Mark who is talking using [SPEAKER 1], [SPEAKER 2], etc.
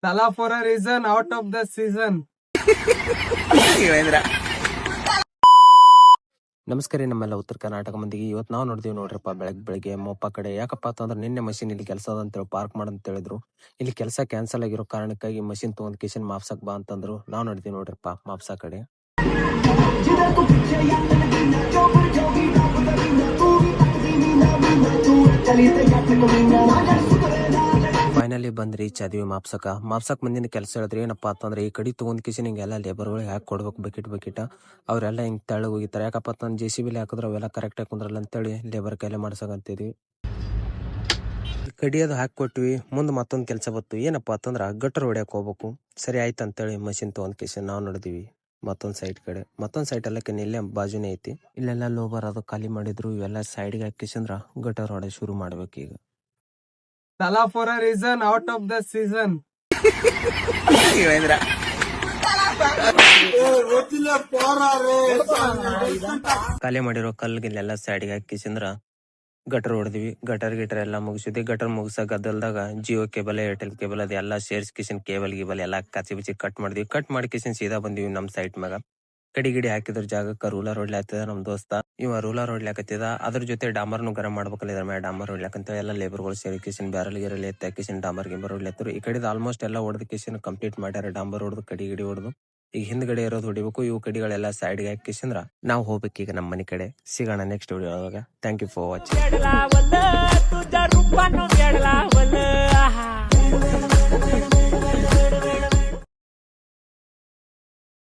[SPEAKER 1] Tala for a reason, out of the season.
[SPEAKER 2] ನಮಸ್ಕಾರ ರೀ ನಮ್ಮೆಲ್ಲ ಉತ್ತರ ಕರ್ನಾಟಕ ಮಂದಿಗೆ. ಇವತ್ತು ನಾವು ನೋಡ್ತೀವಿ ನೋಡ್ರಪ್ಪ ಬೆಳಗ್ಗೆ ಮೊಪ್ಪ ಕಡೆ ಯಾಕಪ್ಪ ಅಂತಂದ್ರೆ ನಿನ್ನೆ ಮಷಿನ್ ಇಲ್ಲಿ ಕೆಲಸ ಅದ ಅಂತೇಳಿ ಪಾರ್ಕ್ ಮಾಡಂತ ಹೇಳಿದ್ರು. ಇಲ್ಲಿ ಕೆಲಸ ಕ್ಯಾನ್ಸಲ್ ಆಗಿರೋ ಕಾರಣಕ್ಕಾಗಿ ಮಷಿನ್ ತಗೊಂಡ್ ಕಿಶನ್ ಮಾಪ್ಸಕ್ ಬಾ ಅಂತಂದ್ರು. ನಾವು ನೋಡ್ತೀವಿ ನೋಡ್ರಪ್ಪ ಮಾಪ್ಸ ಕಡೆ. ಫೈನಲಿ ಬಂದ್ರಿ ಚದಿವಿ ಮಾಪ್ಸಕ್ ಮಂದಿನ ಕೆಲಸ ಹೇಳಿದ್ರಿ. ಏನಪ್ಪಾ ಅಂತಂದ್ರೆ ಈ ಕಡಿ ತಗೊಂಡ್ ಕಿಶನ್ ಹಿಂಗೆಲ್ಲ ಲೇಬರ್ಗಳು ಯಾಕೆ ಕೊಡ್ಬೇಕು ಬಕೆಟ್ ಅವ್ರೆಲ್ಲ ಹಿಂಗ್ ತೆಳಗ್ ಹೋಗಿತಾರೆ. ಯಾಕಪ್ಪ ಅಂತಂದ್ರೆ JCB ಹಾಕಿದ್ರೆ ಅವೆಲ್ಲ ಕರೆಕ್ಟ್ ಆಗಿ ಕುಂದ್ರಲ್ಲ ಅಂತೇಳಿ ಲೇಬರ್ ಕೈಲೇ ಮಾಡ್ಸಕಂತಿದ್ವಿ. ಕಡಿ ಅದು ಹಾಕೊಟ್ವಿ. ಮುಂದೆ ಮತ್ತೊಂದ್ ಕೆಲಸ ಬತ್ತು. ಏನಪ್ಪಾ ಅಂತಂದ್ರ ಗಟ್ಟರ್ ಹೊಡ್ಯಾಕ್ ಹೋಗ್ಬೇಕು. ಸರಿ ಆಯ್ತು ಅಂತೇಳಿ ಮಷಿನ್ ತಗೊಂಡ್ ಕಿಶನ್ ನಾವು ನೋಡಿದ್ವಿ ಮತ್ತೊಂದ್ ಸೈಟ್ ಎಲ್ಲಕ್ಕೆ ಇಲ್ಲೇ ಬಾಜುನೇ ಐತಿ. ಇಲ್ಲೆಲ್ಲ ಲೋಬರ್ ಅದು ಖಾಲಿ ಮಾಡಿದ್ರು. ಇವೆಲ್ಲ ಸೈಡ್ಗೆ ಹಾಕಿಸಂದ್ರ ಗಟ್ಟರ್ ಹೊಡೆ ಶುರು ಮಾಡ್ಬೇಕೀಗ.
[SPEAKER 1] Tala for a reason, out of the season.
[SPEAKER 2] ಖಾಲಿ ಮಾಡಿರೋ ಕಲ್ಗಿಲ್ಲೆಲ್ಲ ಸೈಡ್ಗೆ ಹಾಕಿಸಂದ್ರ ಗಟರ್ ಹೊಡೆದ್ವಿ. ಗಟರ್ ಎಲ್ಲ ಮುಗಿಸಿದ್ವಿ. ಗಟರ್ ಮುಗಿಸ ಗದ್ದಲ್ದಾಗ ಜಿಯೋ ಕೇಬಲ್ ಏರ್ಟೆಲ್ ಕೇಬಲ್ ಅದೆಲ್ಲ ಸೇರ್ಸ್ಕಿಸಿನ್ ಕೇಬಲ್ ಎಲ್ಲ ಕಚ್ಚಿ ಬಿಚ್ಚಿ ಕಟ್ ಮಾಡಿದ್ವಿ. ಕಟ್ ಮಾಡಿ ಕಿಸಿನ್ ಸೀದಾ ಬಂದಿವಿ ನಮ್ ಸೈಟ್ ಮ್ಯಾಗ. ಕಡಿ ಹಾಕಿದ್ರ ಜಾಗಕ್ಕ ರೂಲರ್ ಹೊಡ್ಲಾಗ್ತದ ನಮ್ ದೋಸ್ತ. ಇವ ರೂಲರ್ ಹೊಡ್ಲಾಕತ್ತಿದ. ಅದ್ರ ಜೊತೆ ಡಾಮರ್ನು ಗರಂ ಮಾಡ್ಬೇಕಲ್ಲ. ಇದ್ರ ಮ್ಯಾಗ ಡಾಮರ್ ಹೊಡ್ಲಾಕಂತ ಎಲ್ಲ ಲೇಬರ್ಗಳು ಸೇರಿ ಕಿಸಿನ್ ಬ್ಯಾರಲ್ ಗಿರಲ್ ಎತ್ತ ಕಿಸಿನ್ ಡಾಮರ್ ಹೊಡ್ಲತ್ತರು. ಈ ಕಡೆದ ಆಲ್ಮೋಸ್ಟ್ ಎಲ್ಲ ಹೊಡೆದ ಕಿಸಿನ್ ಕಂಪ್ಲೀಟ್ ಮಾಡ್ಯಾರ. ಡಾಂಬರ್ ಹೊಡೆದು ಕಡಿ ಹೊಡೆದು ಈಗ ಹಿಂದ್ಗಡೆ ಇರೋದು ಹೊಡಿಬೇಕು. ಇವು ಕಡಿಗಳೆಲ್ಲ ಸೈಡ್ಗೆ ಹಾಕಿಸಿಂದ್ರ ನಾವು ಹೋಗ್ಬೇಕೀಗ ನಮ್ಮ ಮನೆ ಕಡೆ. ಸಿಗೋಣ ನೆಕ್ಸ್ಟ್ ವಿಡಿಯೋ ಒಳಗ. Thank you for watching.